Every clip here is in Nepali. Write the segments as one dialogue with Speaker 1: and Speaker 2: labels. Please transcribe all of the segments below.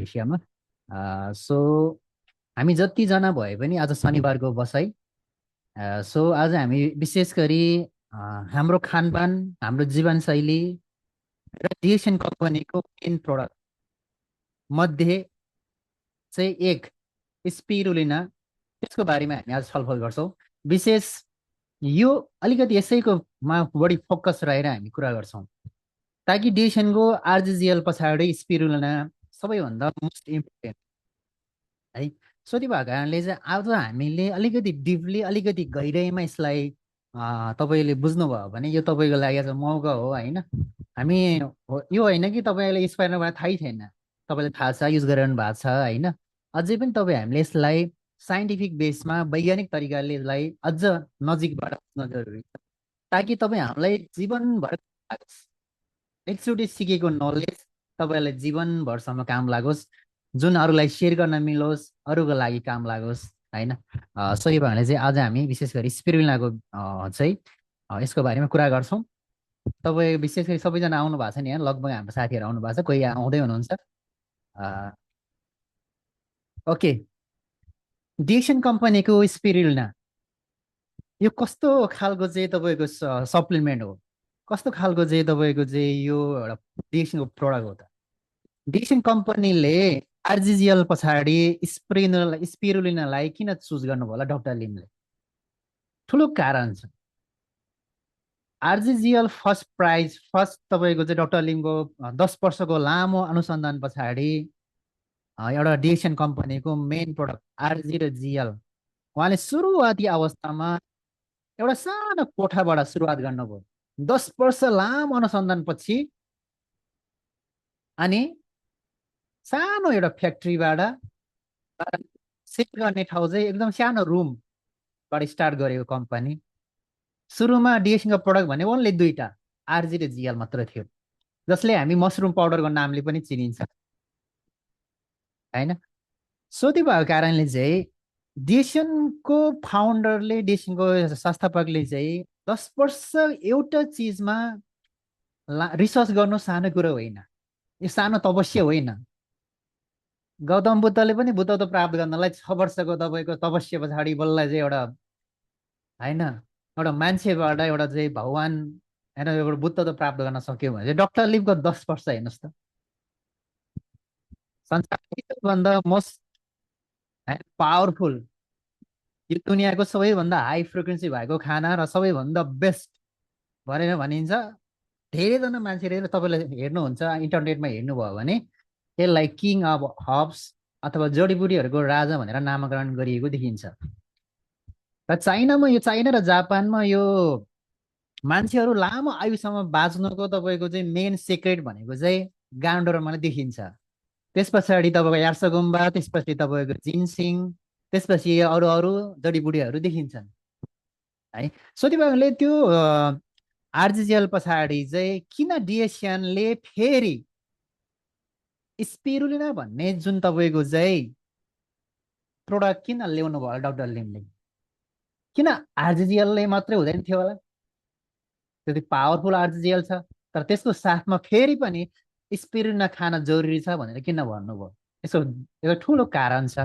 Speaker 1: एसियामा। सो हामी जतिजना भए पनि आज शनिबारको बसाइ। सो आज हामी विशेष गरी हाम्रो खानपान, हाम्रो जीवनशैली र डिएसएन कम्पनीको मेन प्रडक्ट मध्ये चाहिँ एक स्पिरुलिना, त्यसको बारेमा हामी आज छलफल गर्छौँ। विशेष यो अलिकति यसैकोमा बढी फोकस रहेर हामी कुरा गर्छौँ, ताकि डिएसएनको आरजिजिएल पछाडि स्पिरुलिना सबैभन्दा मोस्ट इम्पोर्टेन्ट है। सो त्यो भएको कारणले चाहिँ आज हामीले अलिकति डिपली, अलिकति गहिराइमा यसलाई तपाईँले बुझ्नुभयो भने यो तपाईँको लागि आज मौका हो होइन। हामी यो होइन कि तपाईँलाई यसको बारेमा थाहै थिएन, तपाईँलाई थाहा छ, युज गरिरहनु भएको छ होइन। अझै पनि तपाईँ हामीले यसलाई साइन्टिफिक बेसमा वैज्ञानिक तरिकाले यसलाई अझ नजिकबाट बुझ्न जरुरी छ, ताकि तपाईँ हामीलाई जीवनभर एकचोटि सिकेको नलेज तपाईँलाई जीवनभरसम्म काम लागोस्, जुन अरूलाई सेयर गर्न मिलोस्, अरूको लागि काम लागोस् होइन। सही भयो भने चाहिँ आज हामी विशेष गरी स्पिरुलिनाको चाहिँ यसको बारेमा कुरा गर्छौँ। तपाईँ विशेष गरी सबैजना आउनु भएको छ नि यहाँ, लगभग हाम्रो साथीहरू आउनु भएको छ, कोही आउँदै हुनुहुन्छ। ओके, डिएक्सन कम्पनीको स्पिरुलिना यो कस्तो खालको चाहिँ तपाईँको सप्लिमेन्ट हो, कस्तो खालको चाहिँ तपाईँको चाहिँ यो एउटा डिएक्सनको प्रडक्ट हो त। डिएक्सन कम्पनीले आरजिजिएल पछाडि स्पिरुलिनालाई किन चुज गर्नुभयो होला डक्टर लिमले? ठुलो कारण छ। आरजिजिएल फर्स्ट तपाईँको चाहिँ डक्टर लिमको 10 वर्षको लामो अनुसन्धान पछाडि एउटा डिएक्सन कम्पनीको मेन प्रडक्ट आरजी र जिएल उहाँले सुरुवाती अवस्थामा एउटा सानो कोठाबाट सुरुवात गर्नुभयो। 10 वर्ष लामो अनुसन्धान पछि अनि सानो एउटा फ्याक्ट्रीबाट सेल गर्ने ठाउँ चाहिँ एकदम सानो रुमबाट स्टार्ट गरेको कम्पनी। सुरुमा डिएक्सनको प्रडक्ट भने ओन्ली दुईवटा, आरजी र जिएल मात्र थियो, जसले हामी मसरुम पाउडरको नामले पनि चिनिन्छ होइन। सो त्यो भएको कारणले चाहिँ डिएक्सनको फाउन्डरले, डिएक्सनको संस्थापकले चाहिँ 10 वर्ष एउटा चिजमा रिसर्च गर्नु सानो कुरो होइन, यो सानो तपस्या होइन। गौतम बुद्धले पनि बुद्धत्व प्राप्त गर्नलाई 6 वर्षको तपाईँको तपस्या पछाडि बल्ल चाहिँ एउटा होइन, एउटा मान्छेबाट एउटा चाहिँ भगवान होइन, एउटा बुद्धत्व प्राप्त गर्न सक्यो भने चाहिँ डक्टर लिमको 10 वर्ष हेर्नुहोस् त। संसारको भन्दा मोस्ट पावरफुल, यो दुनियाँको सबैभन्दा हाई फ्रिक्वेन्सी भएको खाना र सबैभन्दा बेस्ट भनेर भनिन्छ। धेरैजना मान्छेले तपाईँले हेर्नुहुन्छ इन्टरनेटमा हेर्नुभयो भने यसलाई किङ अफ हर्ब्स अथवा जडीबुटीहरूको राजा भनेर नामाकरण गरिएको देखिन्छ। र चाइनामा, यो चाइना र जापानमा यो मान्छेहरू लामो आयुसम्म बाँच्नुको तपाईँको चाहिँ मेन सिक्रेट भनेको चाहिँ गान्डोरामा देखिन्छ। त्यस पछाडि तपाईँको यार्सगुम्बा, त्यसपछि तपाईँको जिन्सिङ, त्यसपछि अरू अरू जडीबुटीहरू देखिन्छन् है। सो त्यो भएकोले त्यो आरजिजिएल पछाडि चाहिँ किन डिएसएनले फेरि स्पिरुलिना भन्ने जुन तपाईँको चाहिँ प्रोडक्ट किन ल्याउनु भयो डक्टर लिमले? किन आरजिजिएलले मात्रै हुँदैन थियो होला? त्यति पावरफुल आरजिजिएल छ, तर त्यसको साथमा फेरि पनि स्पिरुलिना खान जरुरी छ भनेर किन भन्नुभयो? यसको एउटा ठुलो कारण छ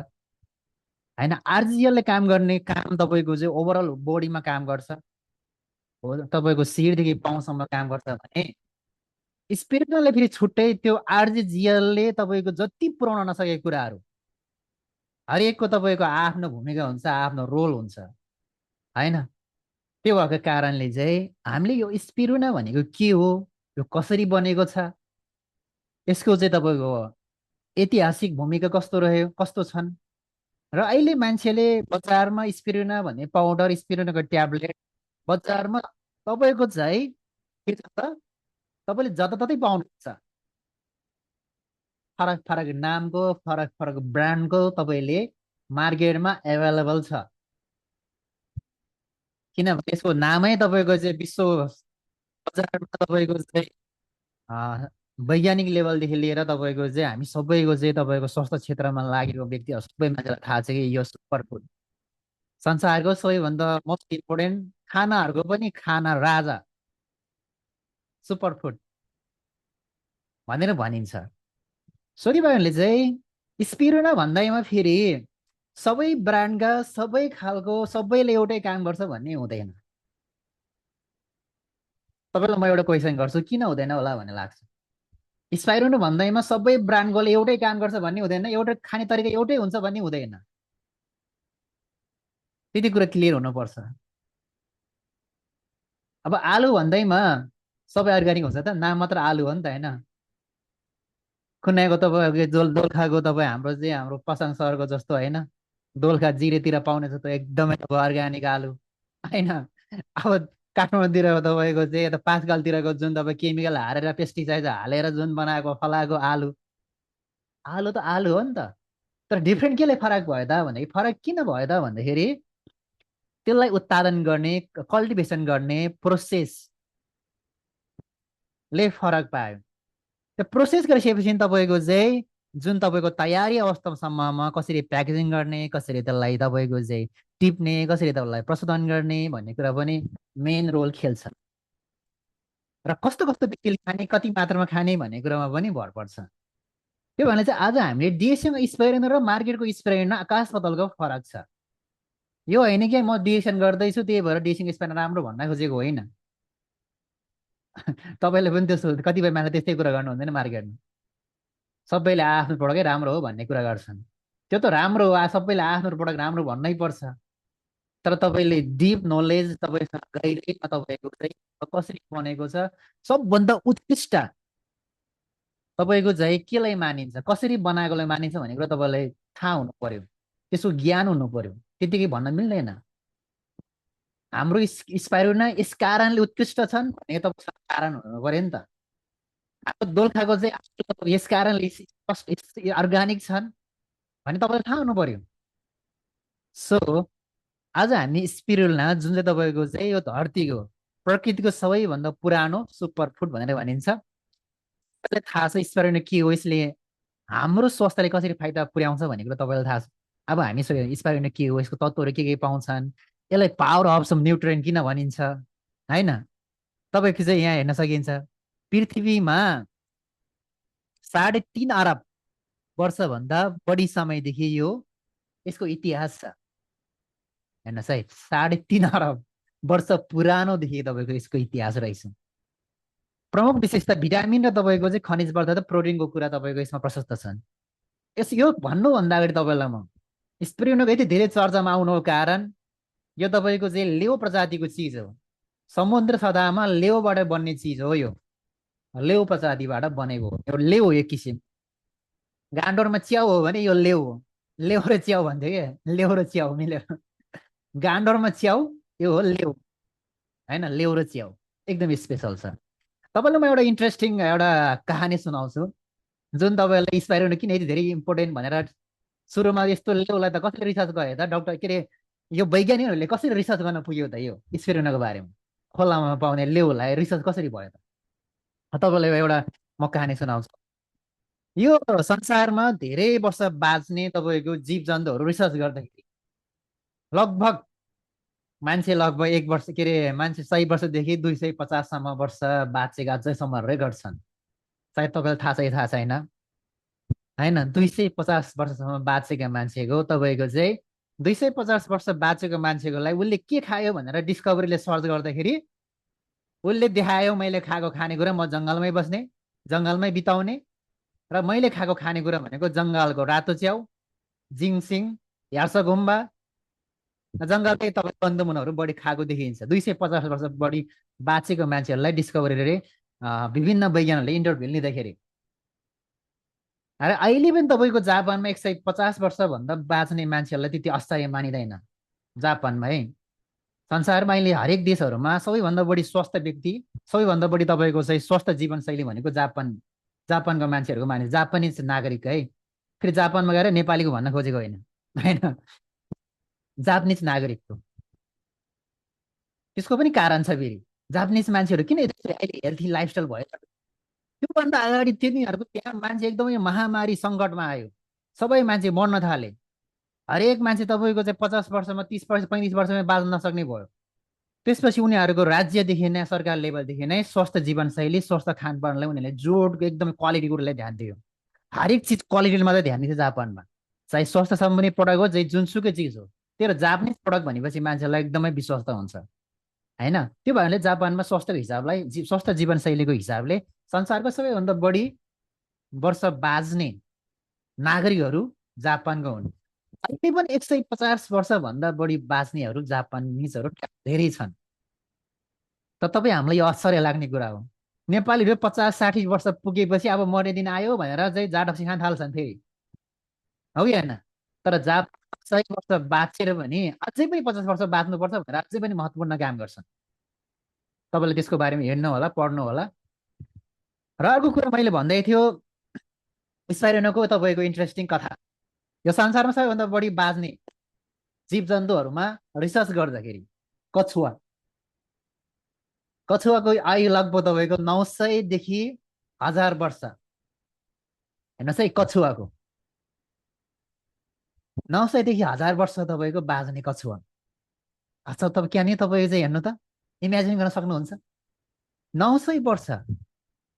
Speaker 1: होइन। आरजिजिएलले काम गर्ने काम तपाईँको चाहिँ ओभरअल बडीमा काम गर्छ हो, तपाईँको शिरदेखि पाउसम्म काम गर्छ भने स्पिरुलिनाले फेरि छुट्टै त्यो आरजिजिएलले तपाईँको जति पुऱ्याउन नसकेको कुराहरू हरेकको तपाईँको आफ्नो भूमिका हुन्छ, आफ्नो रोल हुन्छ होइन। त्यो भएको कारणले चाहिँ हामीले यो स्पिरुलिना भनेको के हो, यो कसरी बनेको छ, यसको चाहिँ तपाईँको ऐतिहासिक भूमिका कस्तो रह्यो, कस्तो छन्, र अहिले मान्छेले बजारमा स्पिरुलिना भन्ने पाउडर, स्पिरुलिनाको ट्याब्लेट बजारमा तपाईँको चाहिँ के छ त, तपाईँले जताततै पाउनुहुन्छ। फरक फरक नामको, फरक फरक ब्रान्डको तपाईँले मार्केटमा एभाइलेबल छ, किनभने यसको नामै तपाईँको चाहिँ विश्व बजारमा तपाईँको चाहिँ वैज्ञानिक लेभलदेखि लिएर तपाईँको चाहिँ हामी सबैको चाहिँ तपाईँको स्वास्थ्य क्षेत्रमा लागेको व्यक्तिहरू सबै मान्छेलाई थाहा छ कि यो सुपर फुड, संसारको सबैभन्दा मोस्ट इम्पोर्टेन्ट खानाहरूको पनि खाना राजा, सुपर फुड भनेर भनिन्छ। सो त्यो भएकोले चाहिँ स्पिरुलिना भन्दैमा फेरि सबै ब्रान्डका सबै खालको सबैले एउटै काम गर्छ भन्ने हुँदैन। तपाईँलाई म एउटा क्वेसन गर्छु, किन हुँदैन होला भन्ने लाग्छ? स्पाइरुलिना भन्दैमा सबै ब्रान्डकोले एउटै काम गर्छ भन्ने हुँदैन, एउटै खाने तरिका एउटै हुन्छ भन्ने हुँदैन। त्यति कुरा क्लियर हुनुपर्छ। अब आलु भन्दैमा सबै अर्ग्यानिक हुन्छ त? नाम मात्र आलु हो नि त, होइन? खुन्नाएको तपाईँको दोलखाको तपाईँ हाम्रो चाहिँ हाम्रो पसाङ सहरको जस्तो होइन, दोलखा जिरेतिर पाउने जस्तो एकदमै अब अर्ग्यानिक आलु होइन। अब काठमाडौँतिर तपाईँको चाहिँ यता पाँचगालतिरको जुन तपाईँ केमिकल हालेर पेस्टिसाइड हालेर जुन बनाएको फलाएको आलु, आलु त आलु हो नि त। तर डिफ्रेन्ट केले फरक भयो त भन्दाखेरि, फरक किन भयो त भन्दाखेरि त्यसलाई उत्पादन गर्ने, कल्टिभेसन गर्ने प्रोसेसले फरक पायो। त्यो प्रोसेस गरिसकेपछि तपाईँको चाहिँ जुन तपाईँको तयारी अवस्थासम्ममा कसरी प्याकेजिङ गर्ने, कसरी त्यसलाई तपाईँको चाहिँ टिप्ने, कसरी त्यसलाई प्रशोधन गर्ने भन्ने कुरा पनि मेन रोल खेल्छ। र कस्तो कस्तो व्यक्तिले खाने, कति मात्रामा खाने भन्ने कुरामा पनि भर पर्छ। त्यो भने चाहिँ आज हामीले डिएसएम स्प्रेयर र मार्केटको स्प्रेयरमा आकाश पातालको फरक छ। यो होइन कि म डिएक्सन गर्दैछु त्यही भएर डिएक्सन स्प्रेयर राम्रो भन्न खोजेको होइन। तपाईँले पनि त्यस्तो कतिपय मान्छे त्यस्तै कुरा गर्नु हुँदैन मार्केटमा। सबैले आफ्नो प्रडक्टै राम्रो हो भन्ने कुरा गर्छन्। त्यो त राम्रो हो, सबैले आफ्नो प्रडक्ट राम्रो भन्नै पर्छ। तर तपाईँले डिप नलेज तपाईँसँग गहिरोमा तपाईँको चाहिँ कसरी बनेको छ, सबभन्दा उत्कृष्ट तपाईँको चाहिँ केलाई मानिन्छ, कसरी बनाएकोलाई मानिन्छ भन्ने कुरा तपाईँलाई थाहा हुनु पर्यो, त्यसको ज्ञान हुनु पर्यो। त्यतिकै भन्न मिल्दैन। हाम्रो स्पाइरुलिना यस कारणले उत्कृष्ट छन् भन्ने तपाईँसँग कारण हुनु पर्यो नि त। हाम्रो दोलखाको चाहिँ यस कारणले अर्ग्यानिक छन् भने तपाईँलाई थाहा हुनु पर्यो। सो आज हामी स्पिरुलिना जुन चाहिँ तपाईँको चाहिँ यो धरतीको प्रकृतिको सबैभन्दा पुरानो सुपर फुड भनेर भनिन्छ। तपाईँलाई थाहा छ स्पिरुलिना के हो, यसले हाम्रो स्वास्थ्यले कसरी फाइदा पुर्याउँछ भन्ने कुरा तपाईँलाई थाहा छ। अब हामी स्पिरुलिना के हो, यसको तत्त्वहरू के पाउँछन्, यसलाई पावर अफ सम न्युट्रिएन्ट किन भनिन्छ होइन, तपाईँको चाहिँ यहाँ हेर्न सकिन्छ। पृथ्वीमा 3.5 अरब वर्षभन्दा बढी समयदेखि यो यसको इतिहास छ। हेर्नुहोस् है, 3.5 अरब वर्ष पुरानोदेखि तपाईँको यसको इतिहास रहेछ। प्रमुख विशेषता भिटामिन र तपाईँको चाहिँ खनिज पदार्थ, प्रोटिनको कुरा तपाईँको यसमा प्रशस्त छन्। यो भन्नुभन्दा अगाडि तपाईँलाई म स्पिरुलिनाको यति धेरै चर्चामा आउनुको कारण यो तपाईँको चाहिँ लेउ प्रजातिको चिज हो। समुद्र सतहमा लेउबाट बन्ने चिज हो। यो लेउ प्रजातिबाट बनेको हो। यो लेउ हो एक किसिम। गान्डोरमा च्याउ हो भने यो लेउ हो। लेउ र च्याउ भन्थ्यो क्या, लेउ र च्याउ मिलेर। गान्डोरमा च्याउ, यो हो लेउ होइन, लेउ र च्याउ एकदम स्पेसल छ। तपाईँलाई म एउटा इन्ट्रेस्टिङ एउटा कहानी सुनाउँछु, जुन तपाईँलाई स्पाइरुलिना किन यति धेरै इम्पोर्टेन्ट भनेर। सुरुमा यस्तो लेउलाई त कसरी रिसर्च गरे त डक्टर, के अरे यो वैज्ञानिकहरूले कसरी रिसर्च गर्न पुग्यो त यो स्पिरुलिनाको बारेमा, खोलामा पाउने लेउलाई रिसर्च कसरी भयो त? तपाईँलाई एउटा म कहानी सुनाउँछु। यो संसारमा धेरै वर्ष बाँच्ने तपाईँको जीव जन्तुहरू रिसर्च गर्दाखेरि लगभग मान्छे लगभग 1 वर्ष, के अरे मान्छे 100 वर्षदेखि 250सम्म वर्ष बाँचेका चाहिँ समूहहरू गर्छन्। सायद तपाईँलाई थाहा छ कि थाहा छैन होइन। 250 वर्षसम्म बाँचेका मान्छेको तपाईँको चाहिँ 250 वर्ष बाँचेको मान्छेकोलाई उसले के खायो भनेर डिस्कभरीले सर्च गर्दाखेरि उसले देखायो, मैले खाएको खानेकुरा म जङ्गलमै बस्ने, जङ्गलमै बिताउने, र मैले खाएको खानेकुरा भनेको जङ्गलको रातो च्याउ, जिङसिङ, यार्सगुम्बा, जङ्गलकै तपाईँ कन्दमुनहरू बढी खाएको देखिन्छ। 250 वर्ष बढी बाँचेको मान्छेहरूलाई डिस्कभरीले विभिन्न वैज्ञानिकहरूले इन्टरभ्यू लिँदाखेरि। र अहिले पनि तपाईँको जापानमा 150 वर्षभन्दा बाँच्ने मान्छेहरूलाई त्यति आश्चर्य मानिँदैन जापानमा है। संसारमा अहिले हरेक देशहरूमा सबैभन्दा बढी स्वस्थ व्यक्ति, सबैभन्दा बढी तपाईँको चाहिँ स्वस्थ जीवनशैली भनेको जापानको मान्छेहरूको मानिस, जापानिज नागरिक है। फेरि जापानमा गएर नेपालीको भन्न खोजेको होइन होइन, जापानिज नागरिकको। त्यसको पनि कारण छ फेरि। जापानिज मान्छेहरू किन अहिले हेल्थी लाइफस्टाइल भयो? त्योभन्दा अगाडि तिनीहरूको त्यहाँ मान्छे एकदमै महामारी सङ्कटमा आयो, सबै मान्छे मर्न थाले। हरेक मान्छे तपाईँको चाहिँ 50 वर्षमा, 30 वर्ष, 35 वर्षमा बाँच्न नसक्ने भयो। त्यसपछि उनीहरूको राज्यदेखि नै, सरकार लेभलदेखि नै स्वस्थ जीवनशैली, स्वस्थ खानपानलाई उनीहरूले जोडको एकदमै क्वालिटी कुरोलाई ध्यान दियो। हरेक चिज क्वालिटीमा मात्रै ध्यान दिन्छ जापानमा। चाहे स्वास्थ्य सम्बन्धी प्रडक्ट हो, चाहे जुनसुकै चिज हो, त्यो जापानिज प्रडक्ट भनेपछि मान्छेलाई एकदमै विश्वस्त हुन्छ होइन। त्यो भएरले जापानमा स्वास्थ्यको हिसाबलाई स्वास्थ्य जीवनशैलीको हिसाबले संसारको सबैभन्दा बढी वर्ष बाँच्ने नागरिकहरू जापानका हुन्। अहिले पनि 150 वर्षभन्दा बढी बाँच्नेहरू जापानिजहरू धेरै छन्। त तपाईँ हामीलाई यो आश्चर्य लाग्ने कुरा हो। नेपालीहरू 50-60 वर्ष पुगेपछि अब मर्ने दिन आयो भनेर चाहिँ जाडक्सी खान थाल्छन् फेरि, हो कि होइन? तर जापान 100 वर्ष बाँचेर भने अझै पनि 50 वर्ष बाँच्नुपर्छ भनेर अझै पनि महत्त्वपूर्ण काम गर्छन्। तपाईँले त्यसको बारेमा हेर्नु होला, पढ्नु होला। र अर्को कुरा मैले भन्दै थियो स्पाइरोनको तपाईँको इन्ट्रेस्टिङ कथा। यो संसारमा सबैभन्दा बढी बाँच्ने जीव जन्तुहरूमा रिसर्च गर्दाखेरि कछुवा, कछुवाको आयु लगभग तपाईँको 900 देखि 1000 वर्ष। हेर्नुहोस् है, कछुवाको 900 देखि 1000 वर्ष तपाईँको बाँच्ने कछुवा। अच्छा तपाईँ त्यहाँनिर तपाईँ चाहिँ हेर्नु त, इमेजिन गर्न सक्नुहुन्छ 900 वर्ष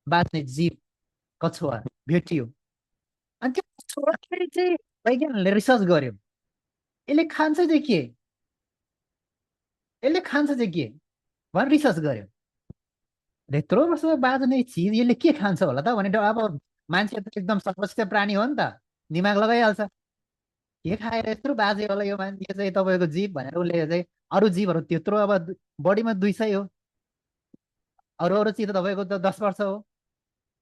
Speaker 1: बाँच्ने जीव कछुवा भेटियो। अनि त्यो कछुवाले चाहिँ वैज्ञानिकले रिसर्च गर्यो, यसले खान्छ चाहिँ के, यसले खान्छ चाहिँ के भनेर रिसर्च गर्यो। यत्रो वर्ष बाँच्ने चिज यसले के खान्छ होला त भने अब मान्छे त एकदम सर्वश्रेष्ठ प्राणी हो नि त, दिमाग लगाइहाल्छ के खाएर यत्रो बाँचे होला यो मान्छे चाहिँ तपाईँको जीव भनेर। उसले चाहिँ अरू जीवहरू त्यत्रो अब बढीमा 200 हो, अरू अरू चिज त तपाईँको त 10 वर्ष हो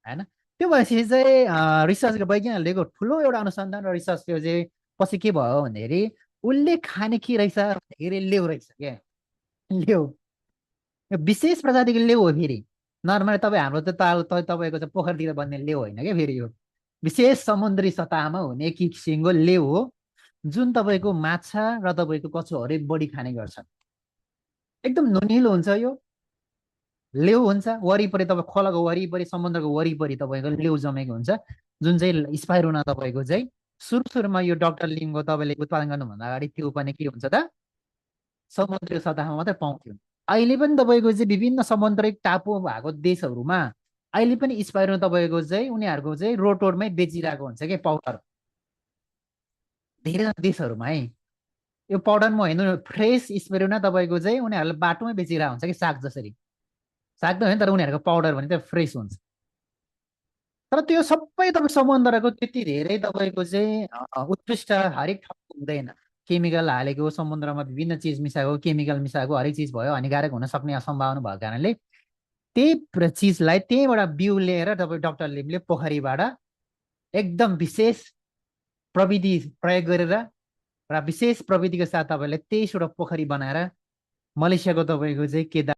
Speaker 1: होइन। त्यो भएपछि चाहिँ रिसर्च वैज्ञानिकले ठुलो एउटा अनुसन्धान र रिसर्च त्यो चाहिँ पछि के भयो भन्दाखेरि उसले खाने के रहेछ भन्दाखेरि लेउ रहेछ क्या, लेउ। यो विशेष प्रजातिको लेउ हो फेरि। नर्मली तपाईँ हाम्रो त तपाईँको चाहिँ पोखरीतिर बन्ने लेउ होइन क्या, फेरि यो विशेष समुद्री सतहमा हुने किसिमको लेउ हो जुन तपाईँको माछा र तपाईँको कछुवाहरू बढी खाने गर्छन्। एकदम नुनिलो हुन्छ यो लेउ हुन्छ, वरिपरि तपाईँ खोलाको वरिपरि समुद्रको वरिपरि तपाईँको लेउ जमेको हुन्छ, जुन चाहिँ स्पाइरुना तपाईँको चाहिँ सुरुमा यो डक्टर लिमको तपाईँले उत्पादन गर्नुभन्दा अगाडि त्यो पनि के हुन्छ त समुद्री सतहमा मात्रै पाउँथ्यो। अहिले पनि तपाईँको चाहिँ विभिन्न समुद्रिक टापु भएको देशहरूमा अहिले पनि स्पाइरुना तपाईँको चाहिँ उनीहरूको चाहिँ रोडमै बेचिरहेको हुन्छ कि पाउडर, धेरै देशहरूमा है। यो पाउडरमा हेर्नु फ्रेस स्पाइरुना तपाईँको चाहिँ उनीहरूले बाटोमै बेचिरहेको हुन्छ कि साग जसरी, साग त होइन तर उनीहरूको पाउडर भने त फ्रेस हुन्छ। तर त्यो सबै तपाईँ समुद्रको त्यति धेरै तपाईँको चाहिँ उत्कृष्ट हरेक ठाउँ हुँदैन। केमिकल हालेको समुद्रमा विभिन्न चिज मिसाएको, केमिकल मिसाएको हरेक चिज भयो, हानिकारक हुन सक्ने सम्भावना भएको कारणले त्यही चिजलाई त्यहीँबाट बिउ लिएर तपाईँ डक्टर लिमले पोखरीबाट एकदम विशेष प्रविधि प्रयोग गरेर र विशेष प्रविधिको साथ तपाईँले 23वटा पोखरी बनाएर मलेसियाको तपाईँको चाहिँ केदार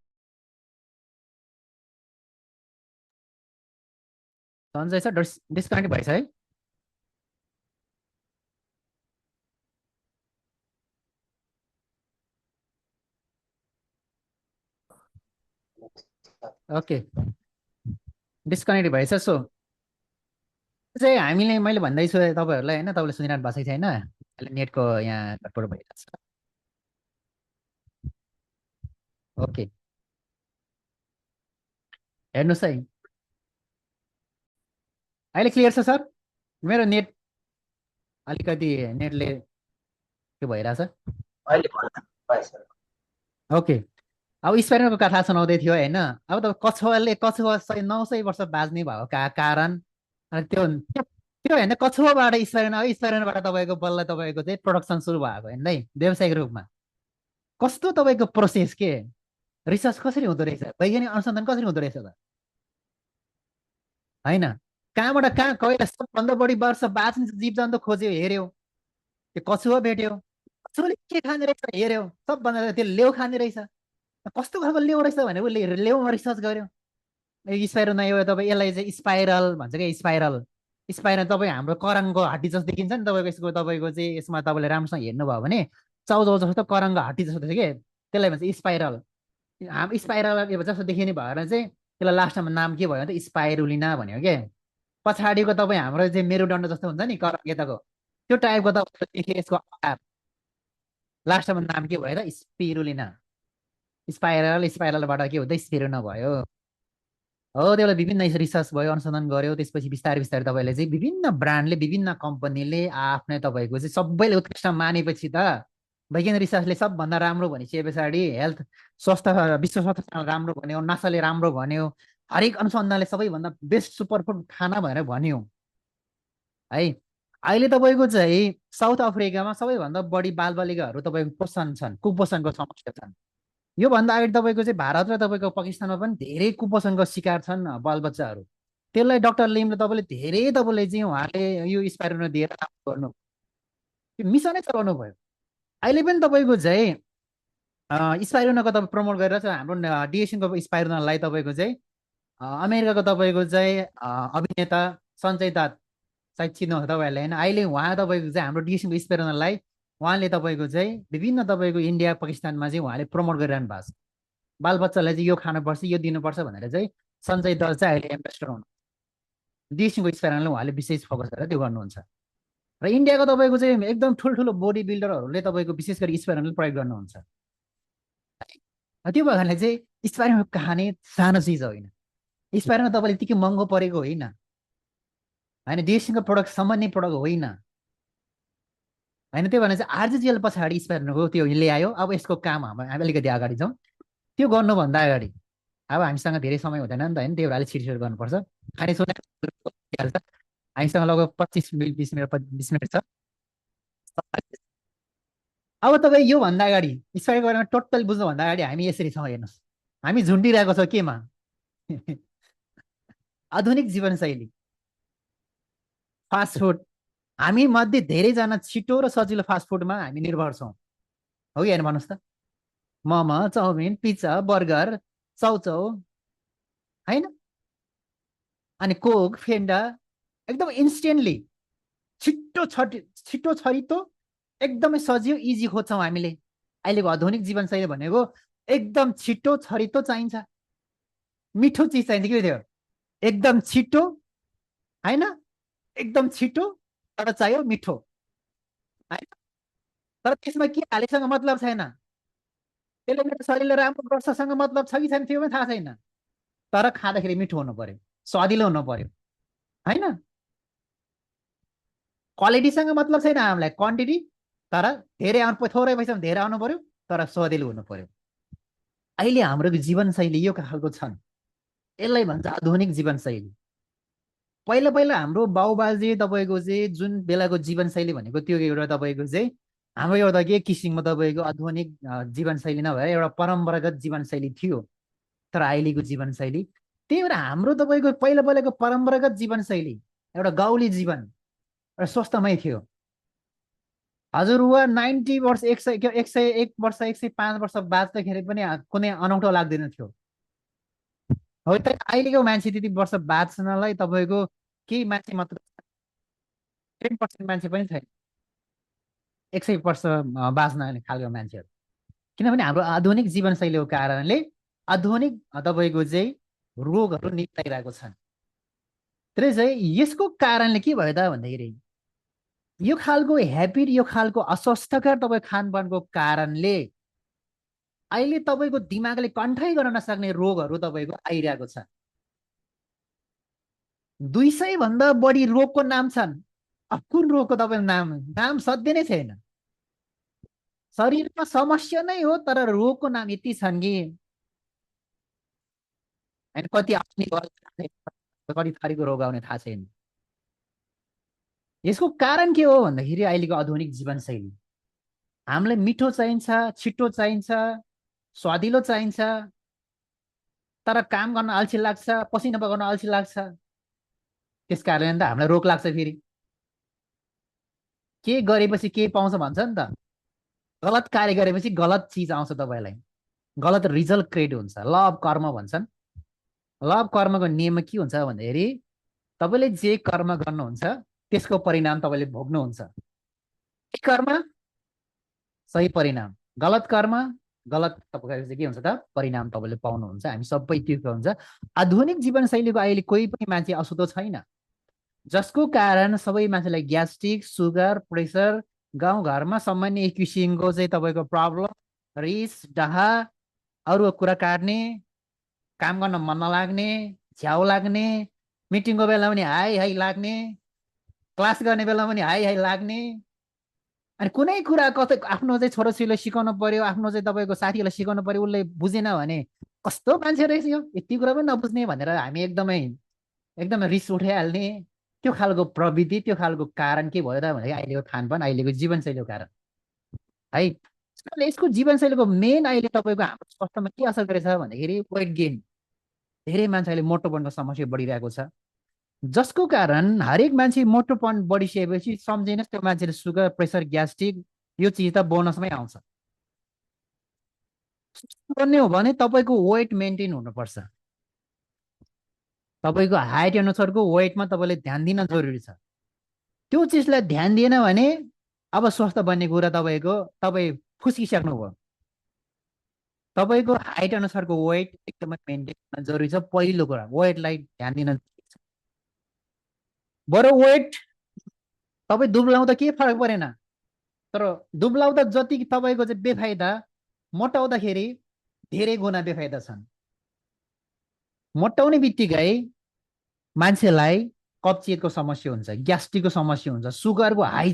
Speaker 1: सन्चै छ। डिस्कनेक्ट भएछ है। ओके, डिस्कनेक्ट भएछ। सो चाहिँ हामीले मैले भन्दैछु तपाईँहरूलाई होइन, तपाईँले सुनिरहनु भएको छैन, अहिले नेटको यहाँ गडबड भइरहेको छ। ओके हेर्नुहोस् है, अहिले क्लियर छ सर? मेरो नेट अलिकति नेटले के भइरहेछ। ओके, अब स्पाइरलको कथा सुनाउँदै थियो होइन। अब त कछुवा 900 वर्ष बाँच्ने भएको कारण अनि त्यो त्यो त्यो होइन कछुवाबाट स्पाइरलबाट तपाईँको बल्ल तपाईँको चाहिँ प्रोडक्सन सुरु भएको होइन है, व्यावसायिक रूपमा। कस्तो तपाईँको प्रोसेस के रिसर्च कसरी हुँदो रहेछ, वैज्ञानिक अनुसन्धान कसरी हुँदो रहेछ त होइन। कहाँबाट कहाँ कहिले सबभन्दा बढी वर्ष बाँच्ने जीव जन्तु खोज्यो, हेऱ्यो, त्यो कछुवा भेट्यो, कछुवाले के खाने रहेछ हेऱ्यो, सबभन्दा त्यो लेउ खाने रहेछ। कस्तो खालको लेउ रहेछ भने उसले लेउमा रिसर्च गर्यो। स्पाइरल नयो तपाईँ यसलाई चाहिँ स्पाइरल भन्छ क्या, स्पाइरल। स्पाइरल तपाईँ हाम्रो करङको हड्डी जस्तो देखिन्छ नि तपाईँको, यसको तपाईँको चाहिँ यसमा तपाईँले राम्रोसँग हेर्नुभयो भने चाउचाउ जस्तो करङको हड्डी जस्तो थियो कि, त्यसलाई भन्छ स्पाइरल। स्पाइरल जस्तो देखिने भएर चाहिँ त्यसलाई लास्टमा नाम के भयो त स्पाइरुलिना भन्यो क्या। पछाडिको तपाईँ हाम्रो चाहिँ मेरुदण्ड जस्तो हुन्छ नि करङ यताको, त्यो टाइपको त देखेँ यसको आकार, लास्टमा नाम के भयो त स्पिरुलिना। स्पाइरलबाट के हुँदै स्पिरुना भयो। हो त्यसलाई विभिन्न रिसर्च भयो, अनुसन्धान गर्यो, त्यसपछि बिस्तारै बिस्तारै तपाईँले चाहिँ विभिन्न ब्रान्डले विभिन्न कम्पनीले आफ्नै तपाईँको चाहिँ सबैले उत्कृष्ट मानेपछि त वैज्ञानिक रिसर्चले सबभन्दा राम्रो भनिसके पछाडि हेल्थ स्वास्थ्य विश्व स्वास्थ्य राम्रो भन्यो, नासाले राम्रो भन्यो, हरेक अनुसन्धानले सबैभन्दा बेस्ट सुपरफुड खाना भनेर भन्यो है। अहिले तपाईँको चाहिँ साउथ अफ्रिकामा सबैभन्दा बढी बालबालिकाहरू तपाईँको पोषण छन्, कुपोषणको समस्या छन्। योभन्दा अगाडि तपाईँको चाहिँ भारत र तपाईँको पाकिस्तानमा पनि धेरै कुपोषणको शिकार छन् बालबच्चाहरू। त्यसलाई डक्टर लिमले तपाईँले धेरै तपाईँले चाहिँ उहाँले यो स्पाइरुलिना दिएर गर्नु, त्यो मिसनै चलाउनु भयो। अहिले पनि तपाईँको चाहिँ स्पाइरुलिनाको तपाईँ प्रमोट गरेर चाहिँ हाम्रो डिएसनको स्पाइरुलिनालाई तपाईँको चाहिँ अमेरिकाको तपाईँको चाहिँ अभिनेता सञ्जय दत्त सायद चिन्नुहुन्छ तपाईँहरूले होइन, अहिले उहाँ तपाईँको चाहिँ हाम्रो डिएसनको स्पाइरुलिनालाई उहाँले तपाईँको चाहिँ विभिन्न तपाईँको इन्डिया पाकिस्तानमा चाहिँ उहाँले प्रमोट गरिरहनु भएको छ। बालबच्चालाई चाहिँ यो खानुपर्छ, यो दिनुपर्छ भनेर चाहिँ सञ्जय दत्त चाहिँ अहिले एम्बेसडर हुनु, डिएसको स्पाइरलले उहाँले विशेष फोकस गरेर त्यो गर्नुहुन्छ। र इन्डियाको तपाईँको चाहिँ एकदम ठुल्ठुलो बडी बिल्डरहरूले तपाईँको विशेष गरी स्पाइरल प्रयोग गर्नुहुन्छ। त्यो भएकाले चाहिँ स्पाइरल कहानी सानो चिज होइन, स्पाइरल तपाईँले त्यति महँगो परेको होइन, होइन डिएसको प्रडक्ट सामान्य प्रडक्ट होइन होइन। त्यो भनेर चाहिँ आरजिएल पछाडि स्पाइरलको त्यो ल्यायो। अब यसको काम हामी अलिकति अगाडि जाउँ। त्यो गर्नुभन्दा अगाडि अब हामीसँग धेरै समय हुँदैन नि त होइन, त्यही भएर अलिक छिटो गर्नुपर्छ। खाने सुने हामीसँग लगभग 25 मिनट 20 मिनट छ। अब तपाईँ योभन्दा अगाडि स्पाइरलको बारेमा टोटल बुझ्नुभन्दा अगाडि हामी यसरी छौँ, हेर्नुहोस् हामी झुन्डिरहेको छौँ केमा? आधुनिक जीवनशैली, फास्ट फुड। हामी मध्ये धेरैजना छिटो र सजिलो फास्ट फुडमा हामी निर्भर छौँ, हो कि होइन भन्नुहोस् त? मोमो, चाउमिन, पिज्जा, बर्गर, चाउचाउ होइन, अनि कोक, फेन्डा, एकदम इन्स्टेन्टली छिटो छरितो एकदमै सजिलो इजी खोज्छौँ हामीले। अहिलेको आधुनिक जीवनशैली भनेको एकदम छिटो छरितो चाहिन्छ, मिठो चिज चाहिन्छ के थियो, एकदम छिटो होइन, एकदम छिटो तर चाहियो मिठो होइन। तर त्यसमा के हालेसँग मतलब छैन, त्यसले मेरो शरीरले राम्रो गर्छसँग मतलब छ कि छैन त्यो पनि थाहा छैन, तर खाँदाखेरि मिठो हुनु पर्यो, स्वादिलो हुनु पर्यो होइन। क्वालिटीसँग मतलब छैन हामीलाई, क्वान्टिटी, तर धेरै आउनु, थोरै पैसामा धेरै आउनु पर्यो तर स्वादिलो हुनु पर्यो। अहिले हाम्रो जीवनशैली यो खालको छन्, यसलाई भन्छ आधुनिक जीवनशैली। पहिला पहिला हाम्रो बाउबाजे तपाईँको चाहिँ जुन बेलाको जीवनशैली भनेको त्यो एउटा तपाईँको चाहिँ हाम्रो एउटा के किसिमको तपाईँको आधुनिक जीवनशैली नभएर एउटा परम्परागत जीवनशैली थियो। तर अहिलेको जीवनशैली त्यही भएर हाम्रो तपाईँको पहिला पहिलाको परम्परागत जीवनशैली एउटा गाउँले जीवन एउटा स्वस्थमय थियो। हजुरबुवा 90 वर्ष 101 वर्ष 105 वर्ष बाँच्दाखेरि पनि कुनै अनौठो लाग्दैन थियो। हो त अहिलेको मान्छे त्यति वर्ष बाँच्नलाई तपाईँको केही मान्छे मात्र 10% मान्छे पनि छैन 100 वर्ष बाँच्न खालको मान्छेहरू। किनभने हाम्रो आधुनिक जीवनशैलीको कारणले आधुनिक तपाईँको चाहिँ रोगहरू निप्टाइरहेको छन्। त्यसले चाहिँ यसको कारणले के भयो त भन्दाखेरि यो खालको ह्याबिट, यो खालको अस्वास्थ्यकर तपाईँ खानपानको कारणले अहिले तपाईँको दिमागले कन्ट्रोल गर्न नसक्ने रोगहरू तपाईँको आइरहेको छ। 200 भन्दा बढी रोगको नाम छन्। अब कुन रोगको तपाईँको नाम सध्य नै छैन। शरीरमा समस्या नै हो तर रोगको नाम यति छन् कि कति कति थरीको रोग आउने थाहा छैन। यसको कारण के हो भन्दाखेरि अहिलेको आधुनिक जीवनशैली। हामीलाई मिठो चाहिन्छ, छिटो चाहिन्छ, स्वादिलो चाहिन्छ, तर काम गर्न अल्छी लाग्छ, पसिना बगाउन अल्छी लाग्छ। त्यस कारण त हामीलाई रोग लाग्छ। फेरि के गरेपछि के पाउँछ भन्छ नि त, गलत कार्य गरेपछि गलत चिज आउँछ, तपाईँलाई गलत रिजल्ट क्रिएट हुन्छ। ल अफ कर्म भन्छन्। ल अफ कर्मको नियम के हुन्छ भन्दाखेरि तपाईँले जे कर्म गर्नुहुन्छ त्यसको परिणाम तपाईँले भोग्नुहुन्छ। कर्म सही परिणाम, गलत कर्म गलत तपाईँको के हुन्छ त परिणाम तपाईँले पाउनुहुन्छ। हामी सबै त्यो हुन्छ। आधुनिक जीवनशैलीको अहिले कोही पनि मान्छे अशुद्ध छैन, जसको कारण सबै मान्छेलाई ग्यास्ट्रिक, सुगर, प्रेसर, गाउँघरमा सामान्य एक किसिमको चाहिँ तपाईँको प्रब्लम, रिस, डाहा, अरू कुरा काट्ने, काम गर्न मन नलाग्ने, झ्याउ लाग्ने, मिटिङको बेलामा पनि हाई हाई लाग्ने, क्लास गर्ने बेलामा पनि हाई हाई लाग्ने। अनि कुनै कुरा कतै आफ्नो चाहिँ छोराछोरीलाई सिकाउनु पर्यो, आफ्नो चाहिँ तपाईँको साथीहरूलाई सिकाउनु पर्यो, उसले बुझेन भने कस्तो मान्छे रहेछ यो, यति कुरा पनि नबुझ्ने भनेर हामी एकदमै एकदमै रिस उठाइहाल्ने। त्यो खालको प्रविधि, त्यो खालको कारण के भयो त भने अहिलेको खानपान, अहिलेको जीवनशैलीको कारण है। यसको जीवनशैलीको मेन अहिले तपाईँको हाम्रो स्वास्थ्यमा के असर गरेछ भन्दाखेरि वेट गेन। धेरै मान्छे अहिले मोटोपनको समस्या बढिरहेको छ, जसको कारण हरेक मान्छे मोटोपन बढिसकेपछि सम्झिनुहोस् त्यो मान्छेले सुगर, प्रेसर, ग्यास्ट्रिक यो चिज त बोनसमै आउँछ। गर्ने हो भने तपाईँको वेट मेन्टेन हुनुपर्छ। तपाईँको हाइट अनुसारको वेटमा तपाईँले ध्यान दिन जरुरी छ। त्यो चिजलाई ध्यान दिएन भने अब स्वस्थ बन्ने कुरा तपाईँको तपाईँ फुस्किसक्नुभयो। तपाईँको हाइट अनुसारको वेट एकदमै मेन्टेन गर्न जरुरी छ। पहिलो कुरा वेटलाई ध्यान दिन, बरु वेट तपाईँ दुब्लाउँदा केही फरक परेन, तर दुब्लाउँदा जति तपाईँको चाहिँ बेफाइदा, मोटाउँदाखेरि धेरै गुणा बेफाइदा छन्। मोटाउने बित्तिकै मान्छेलाई कब्जियतको समस्या हुन्छ, ग्यास्ट्रिकको समस्या हुन्छ, सुगरको हाई।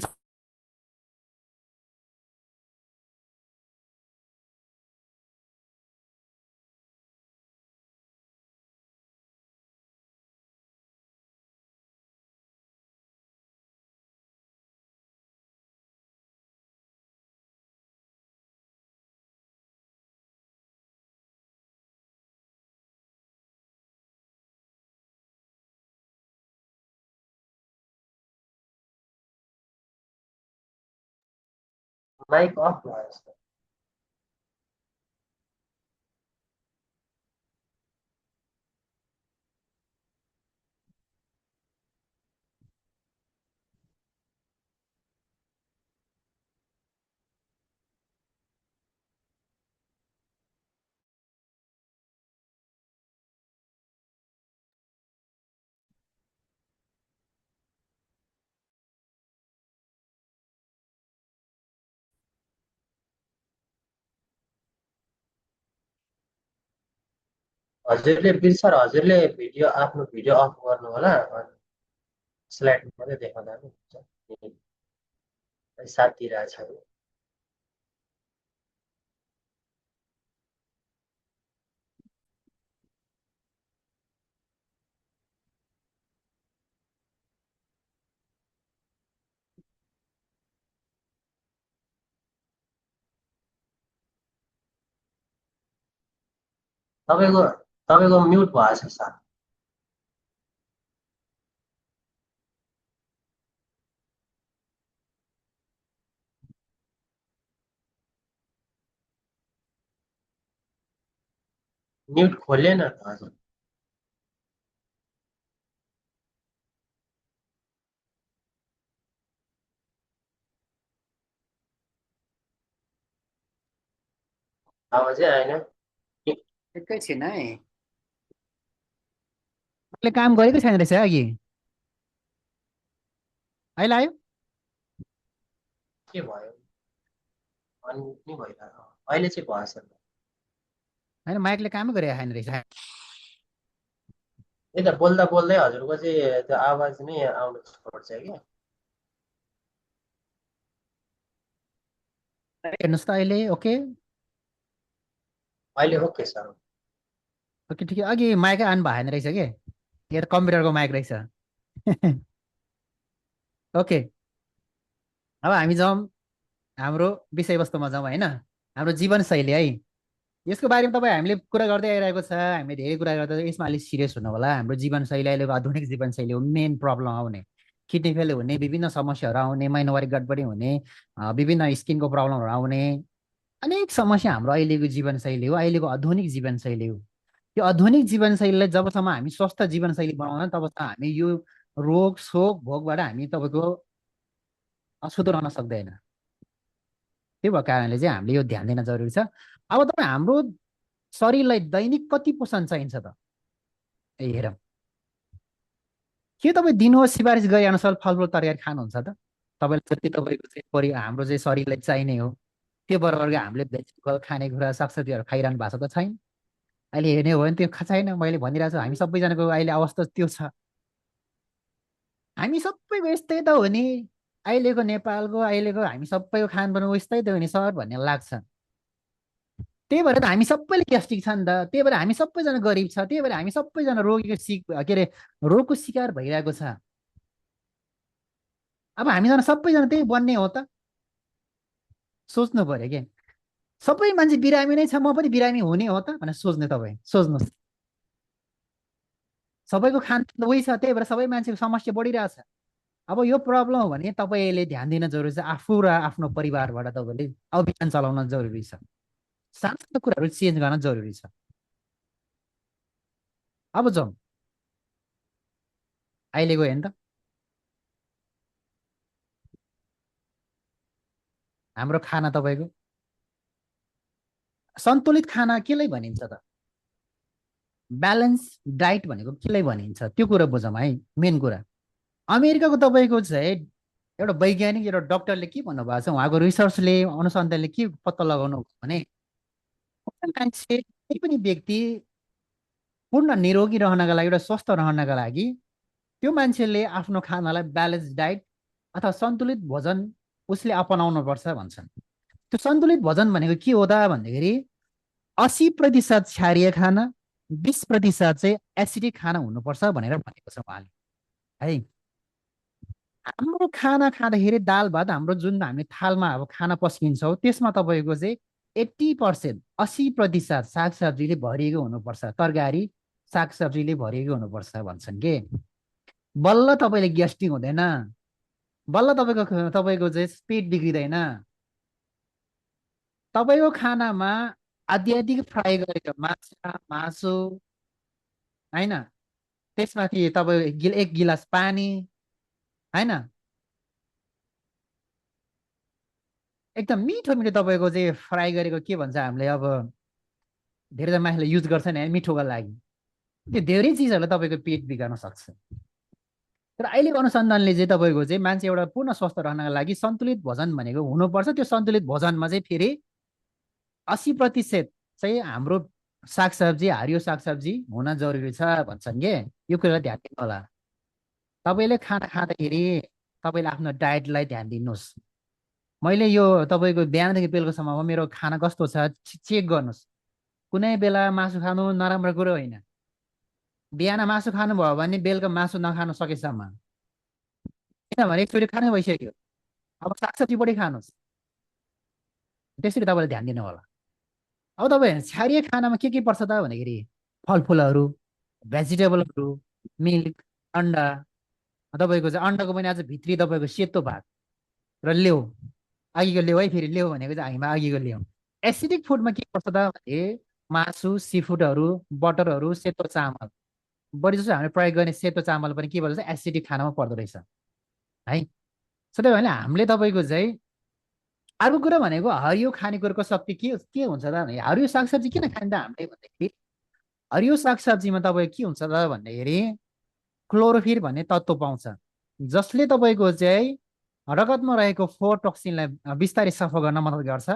Speaker 2: माइक अफ भयो जस्तो। हजुरले बिल सर, हजुरले आफ्नो भिडियो अफ गर्नु होला, अनि स्लाइड मात्रै देखाउँदा पनि हुन्छ। साथ दिइरहेछ। तपाईँको तपाईँको म्युट भएको छ सर। म्युट खोलेन त हजुर। अब चाहिँ आएन।
Speaker 1: एकैछिन है, मैले काम गरेको छैन रहेछ अघि, अहिले आयो।
Speaker 2: के भयो? अनि नि भइरहेको अहिले चाहिँ भयो सर।
Speaker 1: होइन, माइकले कामै गरेको छैन रहेछ।
Speaker 2: त्यही त बोल्दा बोल्दै हजुरको चाहिँ त्यो आवाज नै आउनु छोड्छ क्या।
Speaker 1: हेर्नुहोस् त अहिले ओके।
Speaker 2: अहिले ओके सर।
Speaker 1: ओके ठिक, अघि माइकै आउनु भएन रहेछ कि, यो त कम्प्युटरको माइक रहेछ। ओके, अब हामी जाउँ हाम्रो विषयवस्तुमा जाउँ होइन, हाम्रो जीवनशैली है। यसको बारेमा तपाईँ हामीले कुरा गर्दै आइरहेको छ, हामीले धेरै कुरा गर्दा यसमा अलिक सिरियस हुनु होला। हाम्रो जीवनशैली अहिलेको आधुनिक जीवनशैली हो मेन प्रब्लम आउने, किडनी फेल हुने, विभिन्न समस्याहरू आउने, महिनावारी गडबडी हुने, विभिन्न स्किनको प्रब्लमहरू आउने, अनेक समस्या हाम्रो अहिलेको जीवनशैली हो, अहिलेको आधुनिक जीवनशैली हो। यो आधुनिक जीवनशैलीलाई जबसम्म हामी स्वस्थ जीवनशैली बनाउँदैन तबसम्म हामी यो रोग शोक भोगबाट हामी तपाईँको अछुतो रहन सक्दैन। त्यो भएको कारणले चाहिँ हामीले यो ध्यान दिन जरुरी छ। अब तपाईँ हाम्रो शरीरलाई दैनिक कति पोषण चाहिन्छ त हेरौँ। के तपाईँ दिनुहोस् सिफारिस गरे अनुसार फलफुल तरकारी खानुहुन्छ त? तपाईँले जति तपाईँको चाहिँ हाम्रो चाहिँ शरीरलाई चाहिने हो त्यो बराबरको हामीले भेजिटेबल खानेकुरा सागसब्जीहरू खाइरहनु भएको छ त छैन? अहिले हेर्ने हो भने त्यो छैन। मैले भनिरहेको छु हामी सबैजनाको अहिले अवस्था त्यो छ। हामी सबैको यस्तै त हो नि। अहिलेको नेपालको अहिलेको हामी सबैको खानपान उस्तै त हो नि सर भन्ने लाग्छ। त्यही भएर त हामी सबैले ग्यास्ट्रिक छ नि त। त्यही भएर हामी सबैजना गरिब छ। त्यही भएर हामी सबैजना रोगीको के अरे रोगको शिकार भइरहेको छ। अब हामीजना सबैजना त्यही बन्ने हो त। सोच्नु पर्यो के सबै मान्छे बिरामी नै छ, म पनि बिरामी हुने हो त भनेर सोच्ने। तपाईँ सोच्नुहोस्, सबैको खानपान त उही छ, त्यही भएर सबै मान्छेको समस्या बढिरहेछ। अब यो प्रब्लम हो भने तपाईँले ध्यान दिन जरुरी छ। आफू र आफ्नो परिवारबाट तपाईँले अभियान चलाउन जरुरी छ। सानो सानो कुराहरू चेन्ज गर्न जरुरी छ। अब जाउँ अहिलेको हेर्नु त हाम्रो खाना। तपाईँको सन्तुलित खाना केलाई भनिन्छ त? ब्यालेन्स डाइट भनेको केलाई भनिन्छ त्यो कुरा बुझौँ है। मेन कुरा अमेरिकाको तपाईँको चाहिँ एउटा वैज्ञानिक एउटा डक्टरले के भन्नुभएको छ, उहाँको रिसर्चले अनुसन्धानले के पत्ता लगाउनु भने मान्छे कुनै पनि व्यक्ति पूर्ण निरोगी रहनका लागि, एउटा स्वस्थ रहनका लागि त्यो मान्छेले आफ्नो खानालाई ब्यालेन्स डाइट अथवा सन्तुलित भोजन उसले अपनाउनु पर्छ भन्छन्। त्यो सन्तुलित भोजन भनेको के हो त भन्दाखेरि 80% क्षारीय खाना, 20% चाहिँ एसिडिक खाना हुनुपर्छ भनेर भनेको छ उहाँले है। हाम्रो खाना खाँदाखेरि दाल भात हाम्रो जुन हामी थालमा अब खाना पस्किन्छौँ त्यसमा तपाईँको चाहिँ 80%, 80% सागसब्जीले भरिएको हुनुपर्छ। तरकारी सागसब्जीले भरिएको हुनुपर्छ भन्छन् के। बल्ल तपाईँले ग्यास्ट्रिक हुँदैन, बल्ल तपाईँको चाहिँ पेट बिग्रिँदैन। तपाईँको खानामा अत्याधिक फ्राई गरेको माछा मासु होइन, त्यसमाथि तपाईँ एक गिलास पानी होइन, एकदम मिठो मिठो तपाईँको चाहिँ फ्राई गरेको के भन्छ हामीले अब धेरैजना मान्छेले युज गर्छ नि मिठोको लागि। त्यो धेरै चिजहरूले तपाईँको पेट बिगार्न सक्छ। तर अहिलेको अनुसन्धानले चाहिँ तपाईँको चाहिँ मान्छे एउटा पूर्ण स्वस्थ रहनको लागि सन्तुलित भोजन भनेको हुनुपर्छ। त्यो सन्तुलित भोजनमा चाहिँ फेरि 80% चाहिँ हाम्रो सागसब्जी, हरियो सागसब्जी हुन जरुरी छ भन्छन् के। यो कुरालाई ध्यान दिनु होला। तपाईँले खाना खाँदाखेरि तपाईँले आफ्नो डायटलाई ध्यान दिनुहोस्। मैले यो तपाईँको बिहानदेखि बेलुकासम्ममा मेरो खाना कस्तो छ चेक गर्नुहोस्। कुनै बेला मासु खानु नराम्रो कुरो होइन। बिहान मासु खानुभयो भने बेलुका मासु नखानु सकेसम्म, किनभने एकचोटि खानै भइसक्यो। अब सागसब्जी बढी खानुहोस्। त्यसरी तपाईँले ध्यान दिनु होला। अब तपाईँ क्षारीय खानामा के पर्छ त भन्दाखेरि फलफुलहरू, भेजिटेबलहरू, मिल्क, अन्डा। तपाईँको चाहिँ अन्डाको पनि आज भित्री तपाईँको सेतो भाग र लेउ, अघिको लेउ है, फेरि लेउ भनेको चाहिँ हामीमा अघिको लेउ। एसिडिक फुडमा के पर्छ त भने मासु, सी फुडहरू, बटरहरू, सेतो चामल। बढी जस्तो हामीले प्रयोग गर्ने सेतो चामल पनि के भन्छ एसिडिक खानामा पर्दो रहेछ है। सो त्यही भएर हामीले तपाईँको चाहिँ अर्को कुरा भनेको हरियो खानेकुराको शक्ति के हुन्छ त भने हरियो सागसब्जी किन खान्छ हामीले भन्दाखेरि हरियो सागसब्जीमा तपाईँको के हुन्छ त भन्दाखेरि क्लोरोफिल भन्ने तत्त्व पाउँछ, जसले तपाईँको चाहिँ रगतमा रहेको फोहोर टोक्सिनलाई बिस्तारै सफा गर्न मद्दत गर्छ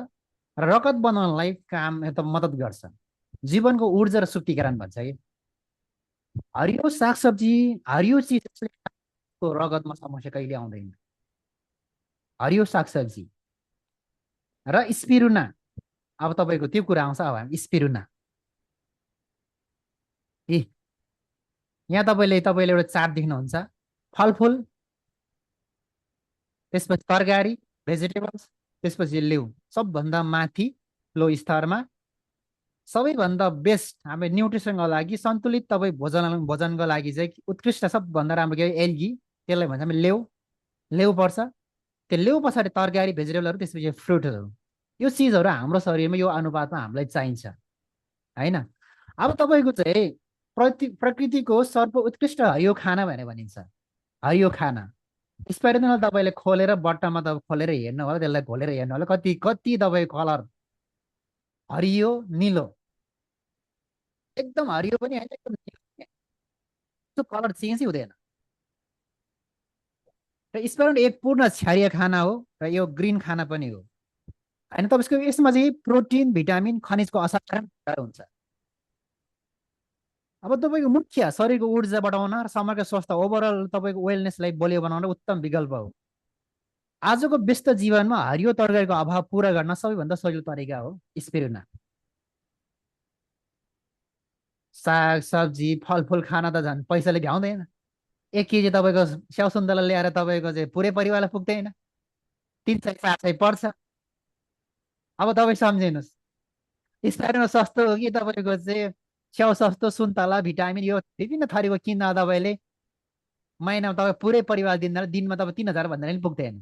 Speaker 1: र रगत बनाउनलाई काम मद्दत गर्छ। जीवनको ऊर्जा र शुद्धिकरण भन्छ कि हरियो सागसब्जी, हरियो चिजले रगतमा समस्या कहिले आउँदैन। हरियो सागसब्जी र स्पिरुना। अब तपाईँको त्यो कुरा आउँछ। अब हामी स्पिरुना ए यहाँ तपाईँले एउटा चार्ट देख्नुहुन्छ। फलफुल, त्यसपछि तरकारी भेजिटेबल्स, त्यसपछि लेउ, सबभन्दा माथि लो स्तरमा सबैभन्दा बेस्ट हाम्रो न्युट्रिसनको लागि सन्तुलित तपाईँ भोजनको लागि चाहिँ उत्कृष्ट सबभन्दा राम्रो के एल्गी, त्यसलाई भन्छ हामी लेउ। लेउ पर्छ। त्यो लेउ पछाडि तरकारी भेजिटेबलहरू, त्यसपछि फ्रुटहरू। यो चिजहरू हाम्रो शरीरमा यो अनुपातमा हामीलाई चाहिन्छ होइन। अब तपाईँको चाहिँ प्रकृतिको सर्वोत्कृष्ट हरियो खाना भनेर भनिन्छ। हरियो खाना स्पाइरल तपाईँले खोलेर बट्टामा तपाईँ खोलेर हेर्नु होला, त्यसलाई खोलेर हेर्नु होला कति कति तपाईँको कलर हरियो निलो, एकदम हरियो पनि होइन एकदम निलो पनि होइन। त्यो कलर चेन्जै हुँदैन। र स्पाइरल एक पूर्ण क्षारीय खाना हो र यो ग्रिन खाना पनि हो होइन। तपाईँको यसमा चाहिँ प्रोटिन, भिटामिन, खनिजको असाधारण हुन्छ। अब तपाईँको मुख्य शरीरको ऊर्जा बढाउन र समग्र स्वास्थ्य ओभरअल तपाईँको वेलनेसलाई बलियो बनाउन उत्तम विकल्प हो। आजको व्यस्त जीवनमा हरियो तरकारीको अभाव पुरा गर्न सबैभन्दा सजिलो तरिका हो स्पिरुलिना। साग सब्जी फलफुल खान त झन् पैसाले भ्याउँदैन। 1 केजी तपाईँको स्याउ सुन्तला ल्याएर तपाईँको चाहिँ पुरै परिवारलाई पुग्दैन, 300-400 पर्छ। अब तपाईँ सम्झिनुहोस्, स्पाइरुलिना सस्तो हो कि तपाईँको चाहिँ स्याउ सस्तो, सुन्तला भिटामिन यो विभिन्न थरीको किन्दा तपाईँले महिनामा तपाईँ पुरै परिवार दिनमा तपाईँ 3,000 भन्दा पनि पुग्दैन।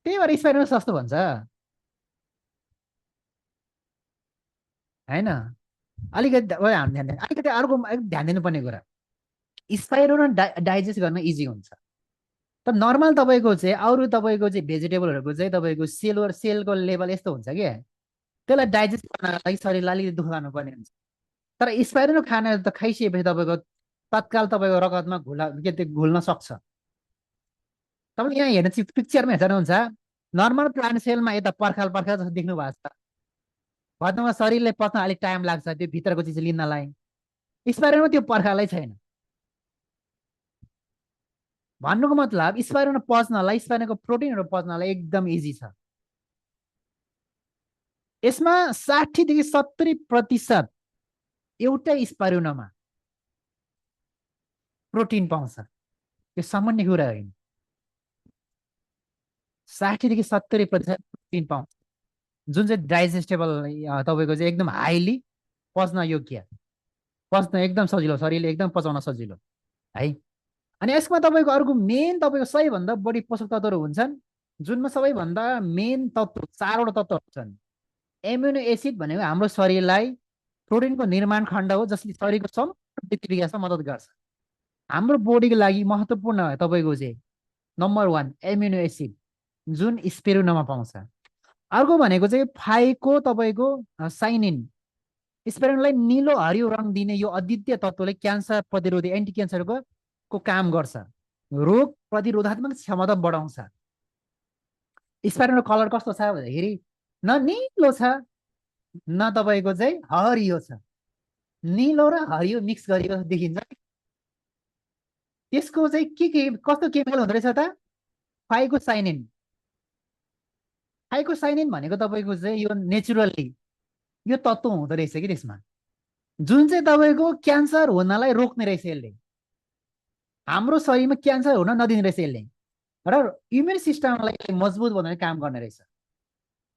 Speaker 1: त्यही भएर स्पाइरुलिना सस्तो भन्छ होइन। अलिकति अलिकति अर्को ध्यान दिनुपर्ने कुरा, स्पाइरुलिना डाइजेस्ट गर्न इजी हुन्छ। तर नर्मल तपाईँको चाहिँ अरू तपाईँको चाहिँ भेजिटेबलहरूको चाहिँ तपाईँको सेलको लेभल यस्तो हुन्छ कि त्यसलाई डाइजेस्ट गर्नको लागि शरीरलाई अलिकति दुःख गर्नुपर्ने हुन्छ। तर स्पाइरुलिना खाना त खाइसकेपछि तपाईँको तत्काल तपाईँको रगतमा घुल्न सक्छ। तपाईँ यहाँ हेर्नु पिक्चरमा हेर्नुहुन्छ, नर्मल प्लान्ट सेलमा यता पर्खाल पर्खाल जस्तो देख्नु भएको छ, भर्नुमा शरीरले पच्न अलिक टाइम लाग्छ त्यो भित्रको चिज लिनलाई। स्पाइरुलिनामा त्यो पर्खालै छैन। भन्नुको मतलब स्पाइरुलिना पच्नलाई, स्पाइरुलिनाको प्रोटिनहरू पच्नलाई एकदम इजी छ। यसमा 60 देखि 70% एउटै स्पाइरुलिनामा प्रोटिन पाउँछ। यो सामान्य कुरा होइन। 60 देखि 70% प्रोटिन पाउँछ, जुन चाहिँ डाइजेस्टेबल तपाईँको चाहिँ एकदम हाइली पच्न योग्य, पच्न एकदम सजिलो, शरीरले एकदम पचाउन सजिलो है। अनि यसमा तपाईँको अर्को मेन तपाईँको सबैभन्दा बढी पोषक तत्त्वहरू हुन्छन्, जुनमा सबैभन्दा मेन तत्त्व 4वटा तत्त्वहरू छन्। एमिनो एसिड भनेको हाम्रो शरीरलाई प्रोटिनको निर्माण खण्ड हो, जसले शरीरको समग्र विकासमा मद्दत गर्छ। हाम्रो बोडीको लागि महत्त्वपूर्ण तपाईँको चाहिँ नम्बर 1 एमिनो एसिड, जुन स्पिरुलिनामा पाउँछ। अर्को भनेको चाहिँ फाइको तपाईँको साइनिन, स्पिरुलिनालाई निलो हरियो रङ दिने यो अद्वितीय तत्त्वले क्यान्सर प्रतिरोधी एन्टी क्यान्सरको काम गर्छ, रोग प्रतिरोधात्मक क्षमता बढाउँछ। स्पिरुलिनाको कलर कस्तो छ भन्दाखेरि न निलो छ न तपाईँको चाहिँ हरियो छ, निलो र हरियो मिक्स गरेको देखिन्छ। त्यसको चाहिँ के कस्तो केमिकल हुँदो रहेछ त, फाइकोसाइनिन। फाइकोसाइनिन भनेको तपाईँको चाहिँ यो नेचुरल्ली यो तत्त्व हुँदो रहेछ कि त्यसमा, जुन चाहिँ तपाईँको क्यान्सर हुनलाई रोक्ने रहेछ। यसले हाम्रो शरीरमा क्यान्सर हुन नदिने रहेछ यसले, र इम्युन सिस्टमलाई मजबुत बनाउने काम गर्ने रहेछ।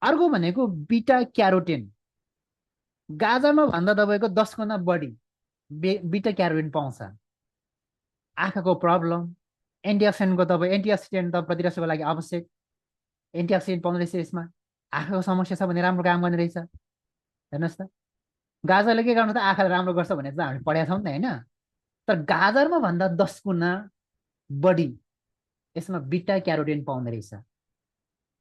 Speaker 1: अर्को भनेको बिटा क्यारोटिन, गाजरमा भन्दा तपाईँको 10 गुणा बढी बिटा क्यारोटिन पाउँछ। आँखाको प्रब्लम, एन्टिअक्सिडेन्टको तपाईँ एन्टिअक्सिडेन्ट त प्रतिरक्षाको लागि आवश्यक, एन्टिअक्सिडेन्ट पाउँदो रहेछ यसमा। आँखाको समस्या छ भने राम्रो काम गर्ने रहेछ। हेर्नुहोस् त, गाजरले के गर्नु त आँखाले राम्रो गर्छ भने त हामीले पढेका छौँ नि त होइन। तर गाजरमा भन्दा 10 गुणा बढी यसमा बिटा क्यारोटिन पाउँदो रहेछ,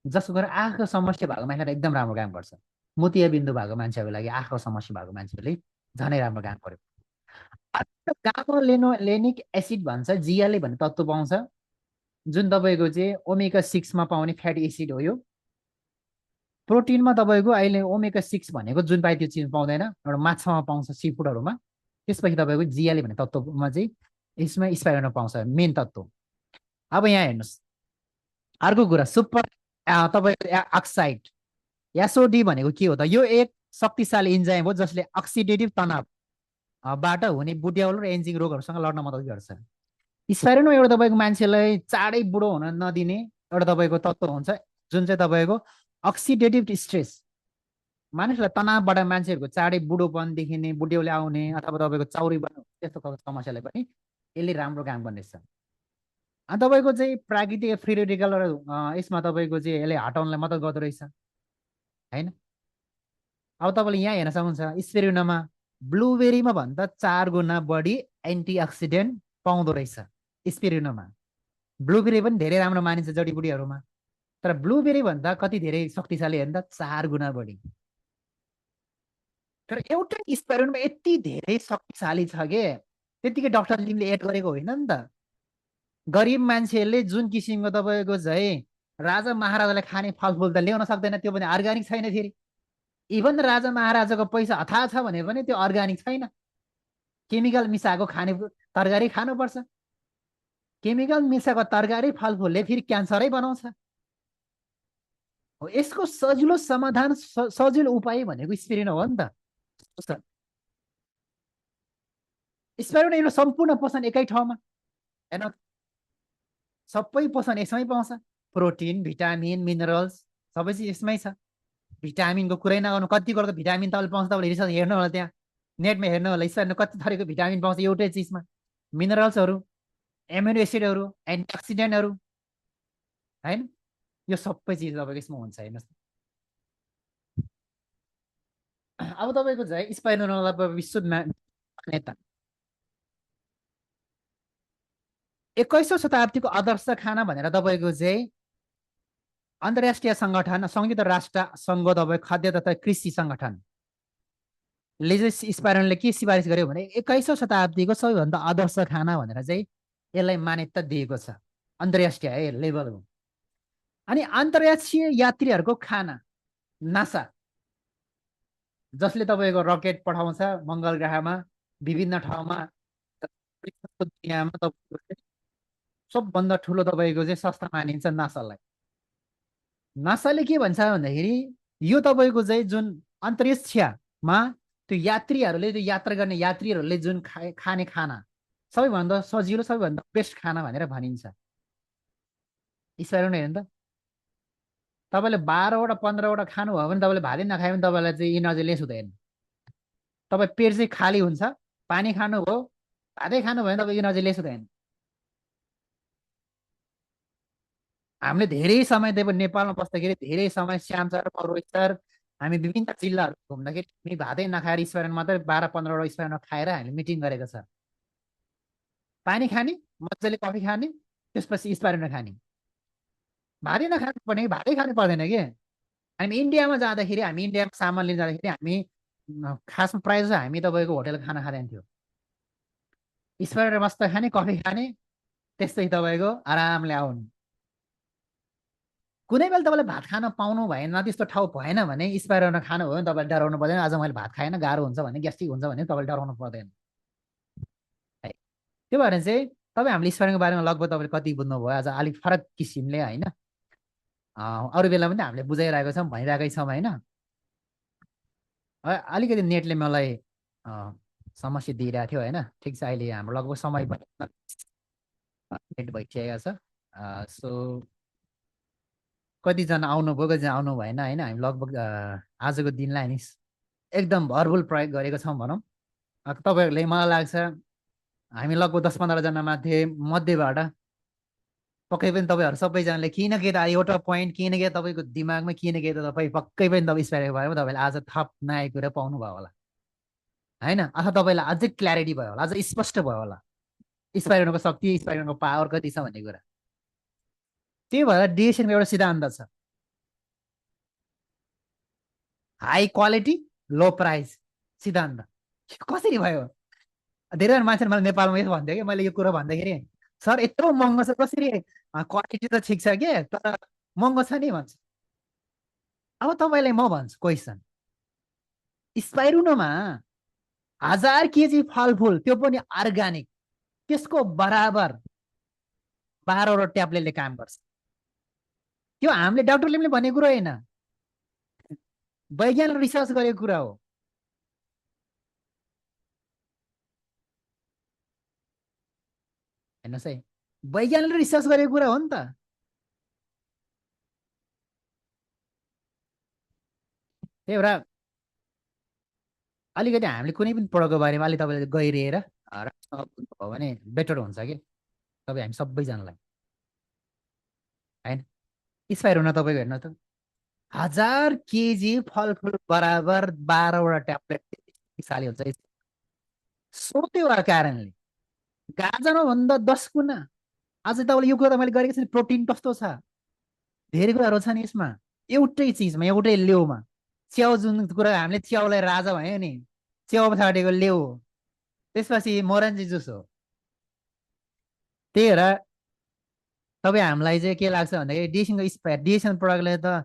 Speaker 1: जसको कारण आँखाको समस्या भएको मान्छेलाई एकदम राम्रो काम गर्छ। मोतियाबिन्दु भएको मान्छेहरूको लागि, आँखाको समस्या भएको मान्छेहरूले झनै राम्रो काम गर्यो। गामालेनिक एसिड भन्छ, जिएलए भन्ने तत्त्व पाउँछ, जुन तपाईँको चाहिँ ओमेगा 6मा पाउने फ्याटी एसिड हो। यो प्रोटिनमा तपाईँको अहिले ओमेगा 6 भनेको जुन पाए त्यो चिज पाउँदैन, एउटा माछामा पाउँछ, सी फुडहरूमा। त्यसपछि तपाईँको जिएलए भन्ने तत्त्वमा चाहिँ यसमा स्पाइरुलिना पाउँछ, मेन तत्त्व। अब यहाँ हेर्नुहोस् अर्को कुरा, सुपर तपाईँको अक्साइड एसओडी भनेको के हो त, यो एक शक्तिशाली इन्जाइम हो जसले अक्सिडेटिभ तनावबाट हुने बुढ्याउलो र एन्जिङ रोगहरूसँग लड्न मद्दत गर्छ। स्पाइरुलिना एउटा तपाईँको मान्छेलाई चाँडै बुढो हुन नदिने एउटा तपाईँको तत्त्व हुन्छ, जुन चाहिँ तपाईँको अक्सिडेटिभ स्ट्रेस, मानिसलाई तनावबाट मान्छेहरूको चाँडै बुढोपन देखिने, बुढ्यौली आउने अथवा तपाईँको चाउरी बन्नु त्यस्तो खालको समस्यालाई पनि यसले राम्रो काम गर्नेछ। अनि तपाईँको चाहिँ प्राकृतिक फ्री रेडिकलहरू यसमा तपाईँको चाहिँ यसले हटाउनलाई मद्दत गर्दो रहेछ होइन। अब तपाईँले यहाँ हेर्न सक्नुहुन्छ स्पिरुलिनामा ब्लुबेरीमा भन्दा 4 गुणा बढी एन्टिअक्सिडेन्ट पाउँदो रहेछ स्पिरुलिनामा। ब्लुबेरी पनि धेरै राम्रो मानिन्छ जडीबुटीहरूमा, तर ब्लुबेरी भन्दा कति धेरै शक्तिशाली हेर्दा 4 गुणा बढी। तर एउटै स्पाइरुलिनामा यति धेरै शक्तिशाली छ कि त्यतिकै डक्टर लिमले एड गरेको होइन नि त। गरिब मान्छेहरूले जुन किसिमको तपाईँको चाहिँ राजा महाराजाले खाने फलफुल त ल्याउन सक्दैन, त्यो पनि अर्ग्यानिक छैन फेरि। इभन राजा महाराजाको पैसा अथाह छ भने पनि त्यो अर्ग्यानिक छैन। केमिकल मिसाएको खाने तरकारी खानुपर्छ। केमिकल मिसाएको तरकारी फलफुलले फेरि क्यान्सरै बनाउँछ। हो यसको सजिलो समाधान सजिलो उपाय भनेको स्पिरुलिना हो नि त। स्पिरुलिना सम्पूर्ण पोषण एकै ठाउँमा हेर्नु, सबै पोषण यसमै पाउँछ। प्रोटिन, भिटामिन, मिनरल्स सबै चिज यसमै छ। भिटामिनको कुरै नगर्नु, कति कुराको भिटामिन तपाईँले पाउँछ, तपाईँले रिसर्च हेर्नु होला, त्यहाँ नेटमा हेर्नु होला, स्पिरुलिना कति थरीको भिटामिन पाउँछ एउटै चिजमा। मिनरल्सहरू, एमिनो एसिडहरू, एन्टिअक्सिडेन्टहरू, होइन, यो सबै चिज तपाईँको यसमा हुन्छ। हेर्नुहोस् अब तपाईँको चाहिँ स्पाइरुलिना विश्व नेता 21औं शताब्दीको आदर्श खाना भनेर तपाईँको चाहिँ अन्तर्राष्ट्रिय सङ्गठन संयुक्त राष्ट्र सङ्घ तपाईँको खाद्य तथा कृषि सङ्गठनले चाहिँ स्पाइरुलिनाले के सिफारिस गर्यो भने 21औं शताब्दीको सबैभन्दा आदर्श खाना भनेर चाहिँ यसलाई मान्यता दिएको छ अन्तर्राष्ट्रिय लेभलको। अनि अन्तर्राष्ट्रिय यात्रीहरूको खाना नासा, जसले तपाईँको रकेट पठाउँछ मङ्गल ग्रहमा, विभिन्न ठाउँमा दुनियाँमा तपाईँको सबभन्दा ठुलो तपाईँको चाहिँ संस्था मानिन्छ नासालाई। नासाले के भन्छ भन्दाखेरि यो तपाईँको चाहिँ जुन अन्तरिक्षमा त्यो यात्रीहरूले, त्यो यात्रा गर्ने यात्रीहरूले जुन खाने खाना सबैभन्दा सजिलो, सबैभन्दा बेस्ट खाना भनेर भनिन्छ। स्पाइरुलिना हेर्नु त, तपाईँले 12वटा 15वटा खानुभयो भने, तपाईँले भातै नखायो भने तपाईँलाई चाहिँ इनर्जी लेस हुँदैन। तपाईँ पेट चाहिँ खाली हुन्छ, पानी खानुभयो, भातै खानुभयो भने तपाईँको इनर्जी लेस हुँदैन। हामीले धेरै समय नेपालमा बस्दाखेरि धेरै समय श्याम सर, रोहित सर, हामी विभिन्न जिल्लाहरू घुम्दाखेरि हामी भातै नखाएर स्पाइरुलिना मात्रै 12-15वटा स्पाइरुलिना खाएर हामीले मिटिङ गरेको छ। पानी खाने, मजाले कफी खाने, त्यसपछि स्पाइरुलिना खाने, भातै नखानु पर्ने, भातै खानु पर्दैन कि। हामी इन्डियामा जाँदाखेरि, हामी इन्डियामा सामान लिन जाँदाखेरि हामी खासमा प्रायः जस्तो हामी तपाईँको होटेल खाना खाँदैन थियो। स्पाइरुलिना मस्त खाने, कफी खाने, त्यस्तै तपाईँको आरामले आउनु। कुनै बेला तपाईँले भात खान पाउनु भएन, त्यस्तो ठाउँ भएन भने स्पाइरुलिना खानु भयो भने तपाईँले डराउनु पर्दैन। आज मैले भात खाएन, गाह्रो हुन्छ भने, ग्यास्ट्रिक हुन्छ भने तपाईँले डराउनु पर्दैन है। त्यो भएर चाहिँ तपाईँ हामीले स्पाइरुलिनाको बारेमा लगभग तपाईँले कति बुझ्नुभयो आज, अलिक फरक किसिमले होइन। अरू बेला पनि हामीले बुझाइरहेको छौँ, भनिरहेकै छौँ होइन। अलिकति नेटले मलाई समस्या दिइरहेको थियो होइन। ठिक छ, अहिले हाम्रो लगभग समय नेट भइसकेको छ। सो कतिजना आउनुभयो, कतिजना आउनु भएन होइन। हामी लगभग आजको दिनलाई हामी एकदम भरपुर प्रयोग गरेको छौँ भनौँ। तपाईँहरूले, मलाई लाग्छ हामी लगभग 10-15जना मध्येबाट पक्कै पनि तपाईँहरू सबैजनाले केही न केही त एउटा पोइन्ट, केही न केही तपाईँको दिमागमा केही न केही त तपाईँ पक्कै पनि तपाईँ स्पाइरुलिनाको बारेमा तपाईँले आज थप नयाँ कुरा पाउनुभयो होला होइन। अथवा तपाईँलाई अझै क्ल्यारिटी भयो होला, अझ स्पष्ट भयो होला स्पाइरुलिनाको शक्ति, स्पाइरुलिनाको पावर कति छ भन्ने कुरा। त्यही भएर डिएसएनको एउटा सिद्धान्त छ, हाई क्वालिटी लो प्राइस सिद्धान्त। कसरी भयो? धेरैजना मान्छेले मलाई नेपालमा यसो भन्थ्यो कि, मैले यो कुरो भन्दाखेरि, सर यत्रो महँगो छ कसरी, क्वालिटी त ठिक छ के तर महँगो छ नि भन्छ। अब तपाईँलाई म भन्छु क्वेसन, स्पाइरुलिनामा 1000 केजी फलफुल, त्यो पनि अर्ग्यानिक, त्यसको बराबर 12वटा ट्याब्लेटले काम गर्छ। त्यो हामीले डाक्टरले पनि भनेको कुरो होइन, वैज्ञानिक रिसर्च गरेको कुरा हो। हेर्नुहोस् है, वैज्ञानिकले रिसर्च गरेको कुरा हो नि त। त्यही भएर अलिकति हामीले कुनै पनि प्रडक्टको बारेमा अलिक तपाईँले गहिरिएर भयो भने बेटर हुन्छ कि तपाईँ हामी सबैजनालाई होइन। स्पाइरुलिना तपाईँको हेर्नु त, 1000 केजी फलफुल बराबर 12वटा ट्याब्लेट साली हुन्छ। सो त्यो कारणले गाजरमा भन्दा 10 गुणा आज तपाईँले यो कुरा मैले गरेको छु। प्रोटिन कस्तो छ, धेरै कुराहरू छन् यसमा, एउटै चिजमा, एउटै लेउमा। च्याउ, जुन कुरा हामीले च्याउलाई राजा भन्यो नि, च्याउ पछाडिको लेउ हो, त्यसपछि मोरन्जी जुस हो। त्यही भएर तपाईँ हामीलाई चाहिँ के लाग्छ भन्दाखेरि डिएसएनको प्रडक्टले त